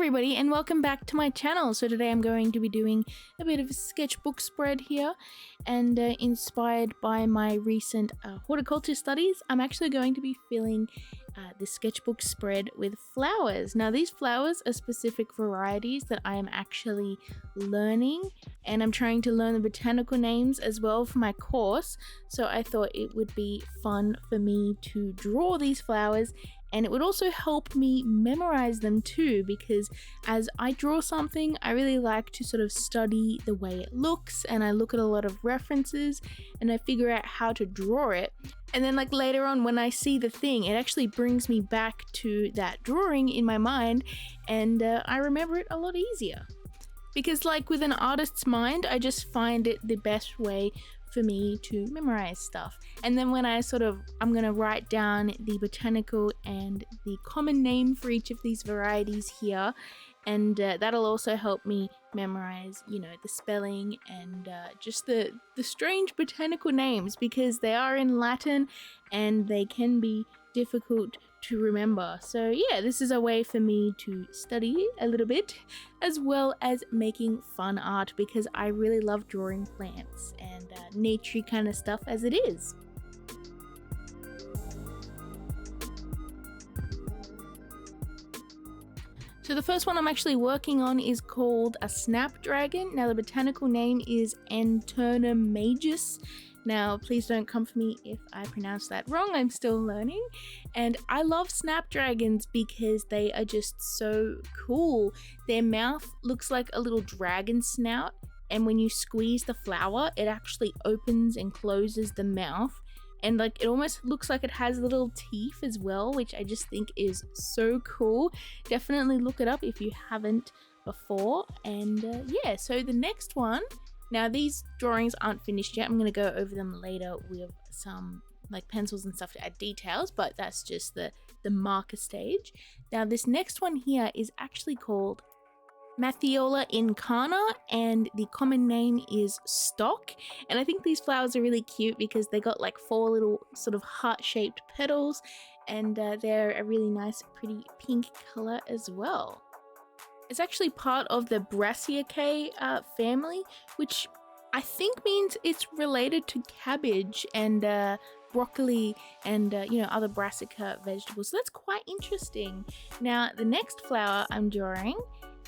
everybody and welcome back to my channel. So today I'm going to be doing a bit of a sketchbook spread here, and inspired by my recent horticulture studies, I'm actually going to be filling the sketchbook spread with flowers. Now these flowers are specific varieties that I am actually learning, and I'm trying to learn the botanical names as well for my course. So I thought it would be fun for me to draw these flowers, and it would also help me memorize them too, because as I draw something, I really like to sort of study the way it looks, and I look at a lot of references and I figure out how to draw it. And then like later on when I see the thing, it actually brings me back to that drawing in my mind, and I remember it a lot easier. Because like with an artist's mind, I just find it the best way for me to memorize stuff. And then when I'm gonna write down the botanical and the common name for each of these varieties here, and that'll also help me memorize, you know, the spelling and just the strange botanical names, because they are in Latin and they can be difficult to remember. So yeah, this is a way for me to study a little bit as well as making fun art, because I really love drawing plants and nature kind of stuff as it is. So the first one I'm actually working on is called a snapdragon. Now the botanical name is Anternum majus. Now, please don't come for me if I pronounce that wrong, I'm still learning. And I love snapdragons because they are just so cool. Their mouth looks like a little dragon snout, and when you squeeze the flower, it actually opens and closes the mouth. And like it almost looks like it has little teeth as well, which I just think is so cool. Definitely look it up if you haven't before. And yeah, so the next one, now these drawings aren't finished yet. I'm going to go over them later with some like pencils and stuff to add details, but that's just the marker stage. Now this next one here is actually called Mathiola incana, and the common name is stock. And I think these flowers are really cute because they got like 4 little sort of heart-shaped petals, and they're a really nice pretty pink color as well. It's actually part of the Brassicaceae family, which I think means it's related to cabbage and broccoli and you know, other brassica vegetables. So that's quite interesting. Now the next flower I'm drawing,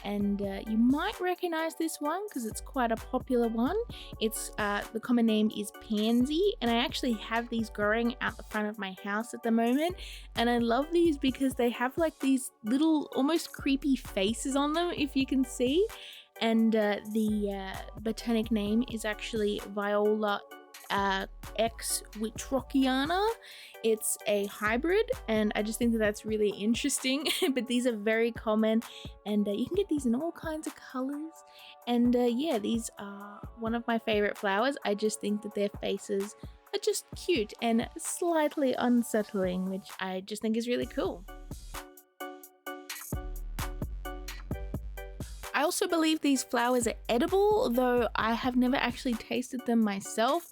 and you might recognize this one because it's quite a popular one. It's the common name is pansy, and I actually have these growing out the front of my house at the moment, and I love these because they have like these little almost creepy faces on them, if you can see. And the botanic name is actually Viola X Witrockiana. It's a hybrid, and I just think that that's really interesting. But these are very common, and you can get these in all kinds of colors. And yeah, these are one of my favorite flowers. I just think that their faces are just cute and slightly unsettling, which I just think is really cool. I also believe these flowers are edible, though I have never actually tasted them myself,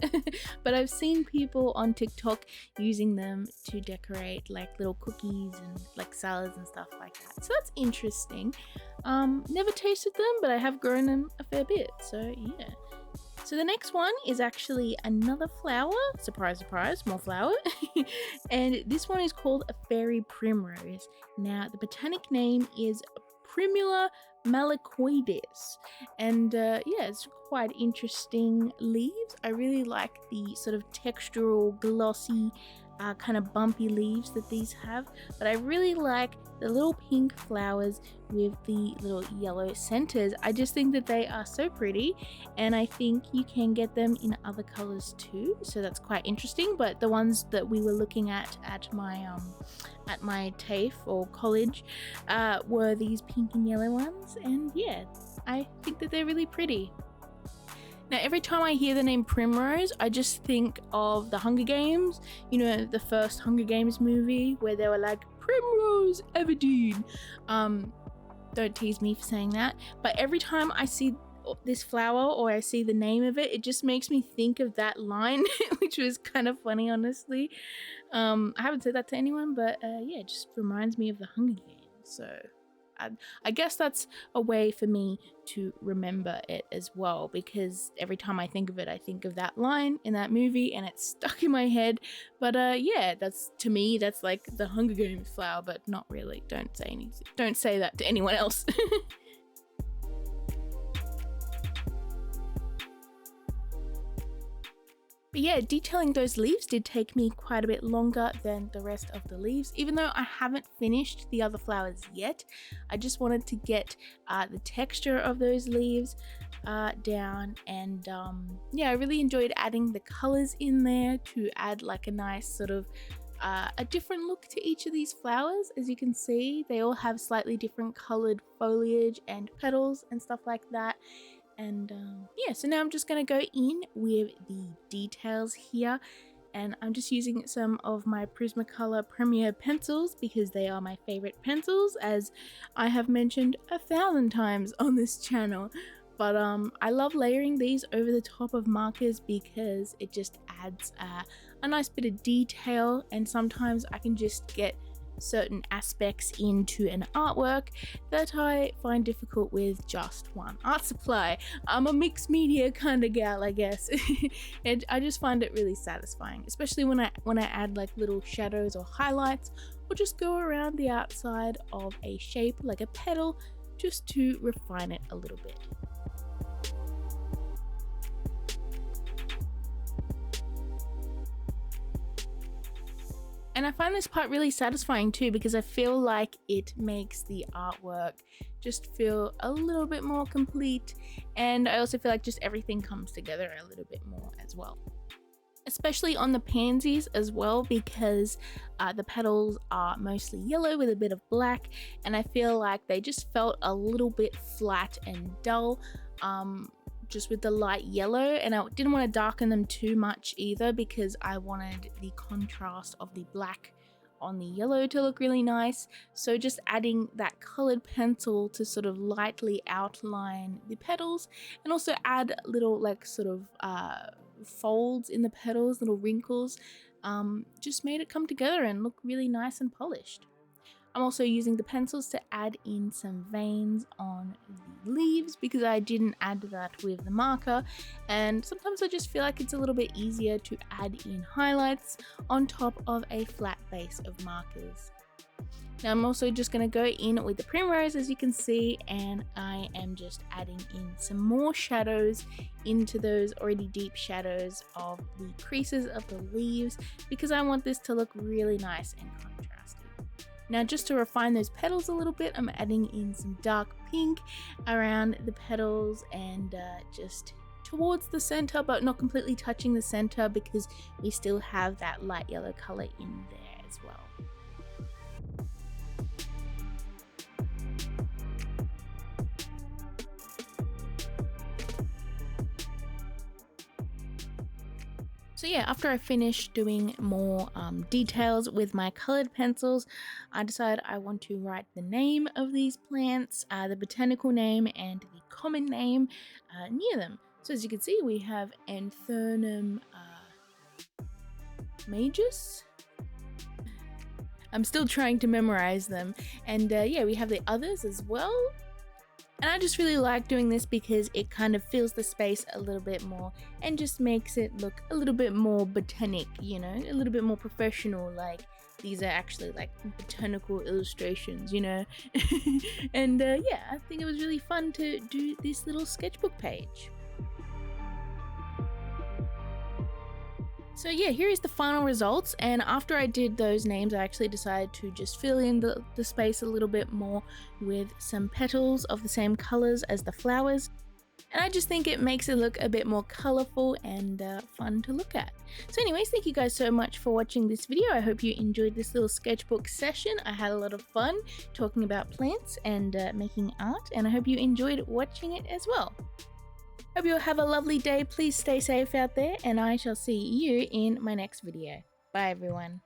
but I've seen people on TikTok using them to decorate like little cookies and like salads and stuff like that. So that's interesting. Never tasted them, but I have grown them a fair bit, so yeah. So the next one is actually another flower. Surprise, surprise, more flower. And this one is called a fairy primrose. Now the botanic name is Primula malacoides, and yeah, it's quite interesting leaves. I really like the sort of textural, glossy, kind of bumpy leaves that these have, but I really like the little pink flowers with the little yellow centers. I just think that they are so pretty, and I think you can get them in other colors too, so that's quite interesting. But the ones that we were looking at my TAFE or college were these pink and yellow ones, and yeah, I think that they're really pretty. Now every time I hear the name Primrose, I just think of the Hunger Games, you know, the first Hunger Games movie where they were like, Primrose Everdeen. Don't tease me for saying that, but every time I see this flower or I see the name of it, it just makes me think of that line, which was kind of funny, honestly. I haven't said that to anyone, but yeah, it just reminds me of the Hunger Games. So I guess that's a way for me to remember it as well, because every time I think of it, I think of that line in that movie and it's stuck in my head. But yeah, that's, to me, that's like the Hunger Games flower, but not really. Don't say anything. Don't say that to anyone else. But yeah, detailing those leaves did take me quite a bit longer than the rest of the leaves, even though I haven't finished the other flowers yet. I just wanted to get the texture of those leaves down, and yeah, I really enjoyed adding the colors in there to add like a nice sort of a different look to each of these flowers. As you can see, they all have slightly different colored foliage and petals and stuff like that. And yeah, so now I'm just going to go in with the details here, and I'm just using some of my Prismacolor Premier pencils because they are my favorite pencils, as I have mentioned 1,000 times on this channel. But I love layering these over the top of markers because it just adds a nice bit of detail, and sometimes I can just get certain aspects into an artwork that I find difficult with just one art supply. I'm a mixed media kind of gal, I guess. And I just find it really satisfying, especially when I add like little shadows or highlights, or just go around the outside of a shape like a petal just to refine it a little bit. And I find this part really satisfying too, because I feel like it makes the artwork just feel a little bit more complete, and I also feel like just everything comes together a little bit more as well. Especially on the pansies as well, because the petals are mostly yellow with a bit of black, and I feel like they just felt a little bit flat and dull. Just with the light yellow, and I didn't want to darken them too much either because I wanted the contrast of the black on the yellow to look really nice. So just adding that colored pencil to sort of lightly outline the petals, and also add little like sort of folds in the petals, little wrinkles, just made it come together and look really nice and polished. I'm also using the pencils to add in some veins on the leaves because I didn't add that with the marker, and sometimes I just feel like it's a little bit easier to add in highlights on top of a flat base of markers. Now I'm also just going to go in with the primrose, as you can see, and I am just adding in some more shadows into those already deep shadows of the creases of the leaves because I want this to look really nice and contrasty. Now just to refine those petals a little bit, I'm adding in some dark pink around the petals and just towards the center, but not completely touching the center because we still have that light yellow color in there as well. So yeah, after I finished doing more details with my colored pencils, I decided I want to write the name of these plants, the botanical name and the common name near them. So as you can see, we have Anthurnum majus. I'm still trying to memorize them. And yeah, we have the others as well. And I just really like doing this because it kind of fills the space a little bit more and just makes it look a little bit more botanic, you know, a little bit more professional, like these are actually like botanical illustrations, you know. And yeah, I think it was really fun to do this little sketchbook page. So yeah, here is the final results, and after I did those names, I actually decided to just fill in the space a little bit more with some petals of the same colors as the flowers, and I just think it makes it look a bit more colorful and fun to look at. So anyways, thank you guys so much for watching this video. I hope you enjoyed this little sketchbook session. I had a lot of fun talking about plants and making art, and I hope you enjoyed watching it as well. Hope you'll have a lovely day. Please stay safe out there, and I shall see you in my next video. Bye everyone.